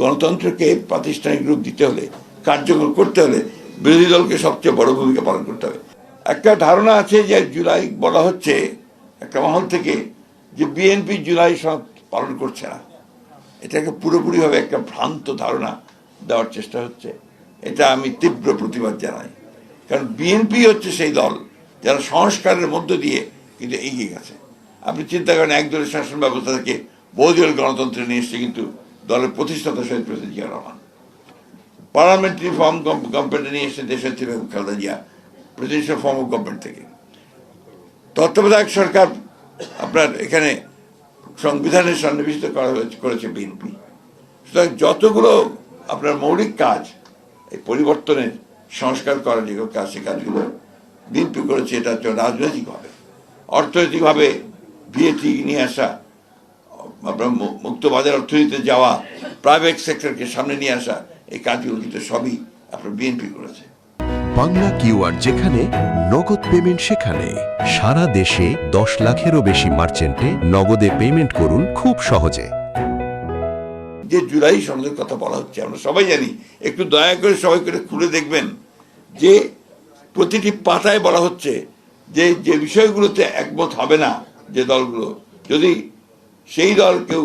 গণতন্ত্রকে প্রাতিষ্ঠানিক রূপ দিতে হলে, কার্যকর করতে হলে বিরোধী দলকে সবচেয়ে বড় ভূমিকা পালন করতে হবে। একটা ধারণা আছে যে জুলাই বলা হচ্ছে একটা মহল থেকে যে বিএনপি জুলাই সনদ পালন করছে না। এটাকে পুরোপুরিভাবে একটা ভ্রান্ত ধারণা দেওয়ার চেষ্টা হচ্ছে। এটা আমি তীব্র প্রতিবাদ জানাই। কারণ বিএনপি হচ্ছে সেই দল যারা সংস্কারের মধ্য দিয়ে কিন্তু এগিয়ে গেছে। আপনি চিন্তা করেন, একদলের শাসন ব্যবস্থা থেকে বহুদলীয় গণতন্ত্রে নিয়ে এসছে কিন্তু দলের প্রতিষ্ঠাতা শহীদ president Zia Rahman. Parliamentary form গভর্নমেন্টে নিয়ে এসছে দেশনেত্রী Begum Khaleda Zia presidential form of government থেকে। তত্ত্বাবধায়ক সরকার আপনার এখানে সংবিধানের সন্নিবেশিত করেছে বিএনপি। সুতরাং যতগুলো আপনার মৌলিক কাজ, এই পরিবর্তনের সংস্কার করার যেগুলো কাজ, সে কাজগুলো বিএনপি করেছে। এটা হচ্ছে রাজনৈতিকভাবে, অর্থনৈতিকভাবে ভিএটি নিয়ে আসা, আপনার মুক্ত বাজার অর্থনীতিতে যাওয়া, প্রাইভেট সেক্টরকে সামনে নিয়ে আসা, এই কাজগুলো কিন্তু সবই আপনার বিএনপি করেছে। বাংলা কিউআর যেখানে নগদ পেমেন্ট সেখানে। সারা দেশে 10 লাখেরও বেশি মার্চেন্টে নগদে পেমেন্ট করুন খুব সহজে। যে জুলাই সনদের কথা বলা হচ্ছে আমরা সবাই জানি, একটু দয়া করে সবাই করে খুলে দেখবেন যে প্রতিটি পাতায় বলা হচ্ছে যে যে বিষয়গুলোতে একমত হবে না যে দলগুলো, যদি সেই দল কেউ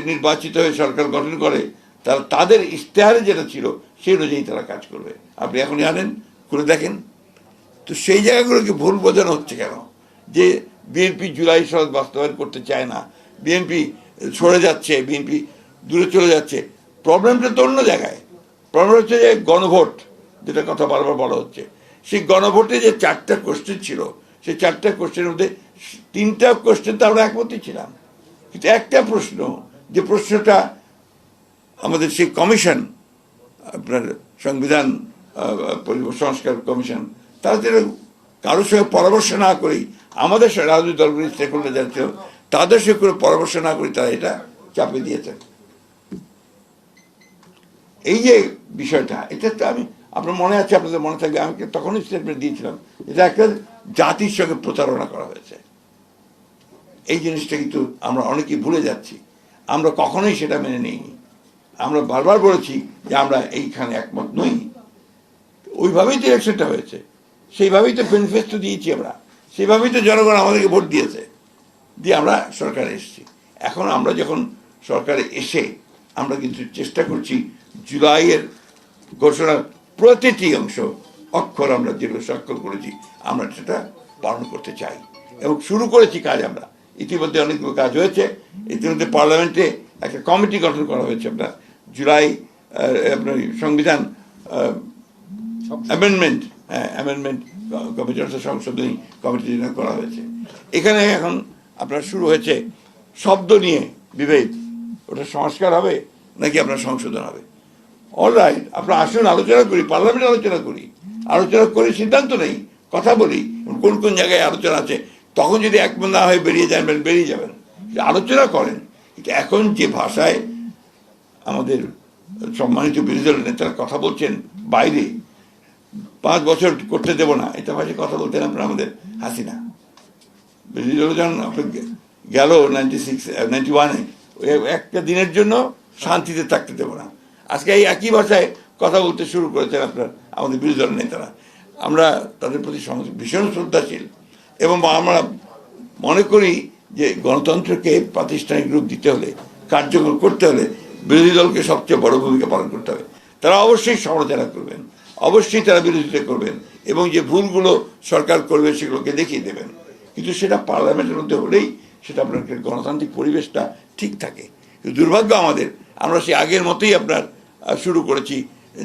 নির্বাচিত হয়ে সরকার গঠন করে, তারা তাদের ইশতেহারে যেটা ছিল সেই অনুযায়ী তারা কাজ করবে। আপনি এখন জানেন, করে দেখেন তো সেই জায়গাগুলোকে ভুল বোঝানো হচ্ছে কেন? যে বিএনপি জুলাই সনদ বাস্তবায়ন করতে চায় না, বিএনপি সরে যাচ্ছে, বিএনপি দূরে চলে যাচ্ছে। প্রবলেমটা তো অন্য জায়গায়। প্রবলেম হচ্ছে যে গণভোট, যেটা কথা বারবার বলা হচ্ছে, সেই গণভোটে যে 4টা কোশ্চেন ছিল, সেই 4টা কোশ্চেনের মধ্যে 3টা কোশ্চেন তো আমরা একমতই ছিলাম, কিন্তু একটা প্রশ্ন, যে প্রশ্নটা আমাদের সেই কমিশন, আপনার সংবিধান সংস্কার কমিশন, তারা যেটা কারোর সঙ্গে পরামর্শ না করেই, আমাদের রাজনৈতিক দলগুলি স্টেক হোল্ডার যারা ছিল তাদের সঙ্গে করে পরামর্শ না করি তারা এটা চাপিয়ে দিয়েছে। এই যে বিষয়টা, এটা তো আমি, আপনার মনে আছে, আপনাদের মনে থাকবে, আমি তখনই স্টেটমেন্ট দিয়েছিলাম, এটা একটা জাতির সঙ্গে প্রতারণা করা হয়েছে। এই জিনিসটা কিন্তু আমরা অনেকেই ভুলে যাচ্ছি। আমরা কখনোই সেটা মেনে নিইনি। আমরা বারবার বলেছি যে আমরা এইখানে একমত নই। ওইভাবেই তো ইলেকশনটা হয়েছে, সেইভাবেই তো ম্যানিফেস্টো দিয়েছি আমরা, সেইভাবেই তো জনগণ আমাদেরকে ভোট দিয়েছে, দিয়ে আমরা সরকারে এসেছি। এখন আমরা যখন সরকারে এসে আমরা কিন্তু চেষ্টা করছি জুলাইয়ের ঘোষণার প্রতিটি অংশ, অক্ষর আমরা যেগুলো স্বাক্ষর করেছি আমরা সেটা পালন করতে চাই এবং শুরু করেছি কাজ। আমরা ইতিমধ্যে অনেকগুলো কাজ হয়েছে। ইতিমধ্যে পার্লামেন্টে একটা কমিটি গঠন করা হয়েছে, আপনার জুলাই আপনার সংবিধান অ্যামেন্ডমেন্ট কমিটি, সংশোধনী কমিটি করা হয়েছে। এখানে এখন আপনার শুরু হয়েছে শব্দ নিয়ে বিভেদ, ওটা সংস্কার হবে নাকি আপনার সংশোধন হবে। অলরাইট, আপনার আসুন আলোচনা করি, পার্লামেন্টে আলোচনা করি, আলোচনা করে সিদ্ধান্ত নেই, কথা বলি কোন কোন জায়গায় আলোচনা আছে। তখন যদি একমত না হয়ে বেরিয়ে যাবেন, বেরিয়ে যাবেন, আলোচনা করেন। কিন্তু এখন যে ভাষায় আমাদের সম্মানিত বিরোধী দলের নেতারা কথা বলছেন বাইরে, 5 বছর করতে দেব না, এটা ভাষায় কথা বলতেন আপনার আমাদের হাসিনা। বিরোধী দল যখন গেল 91-এ, একটা দিনের জন্য শান্তিতে থাকতে দেব না, আজকে এই একই ভাষায় কথা বলতে শুরু করেছেন আপনার আমাদের বিরোধী দলের নেতারা। আমরা তাদের প্রতি ভীষণ শ্রদ্ধাশীল এবং আমরা মনে করি যে গণতন্ত্রকে প্রাতিষ্ঠানিক রূপ দিতে হলে, কার্যকর করতে হলে বিরোধী দলকে সবচেয়ে বড় ভূমিকা পালন করতে হবে। তারা অবশ্যই সমালোচনা করবেন, অবশ্যই তারা বিরোধিতা করবেন এবং যে ভুলগুলো সরকার করবে সেগুলোকে দেখিয়ে দেবেন, কিন্তু সেটা পার্লামেন্টের মধ্যে হলেই সেটা আপনার গণতান্ত্রিক পরিবেশটা ঠিক থাকে। দুর্ভাগ্য আমাদের, আমরা সেই আগের মতোই আপনার শুরু করেছি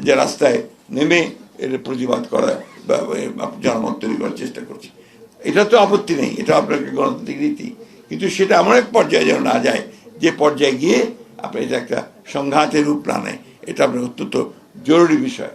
যে রাস্তায় নেমে এর প্রতিবাদ করা বা জনমত তৈরি করার চেষ্টা করছি। এটা তো আপত্তি নেই, এটা আপনার গণতান্ত্রিক রীতি, কিন্তু সেটা এমন এক পর্যায়ে যেন না যায় যে পর্যায়ে গিয়ে আপনার এটা একটা সংঘাতের রূপ না নেয়। এটা আপনার অত্যন্ত জরুরি বিষয়।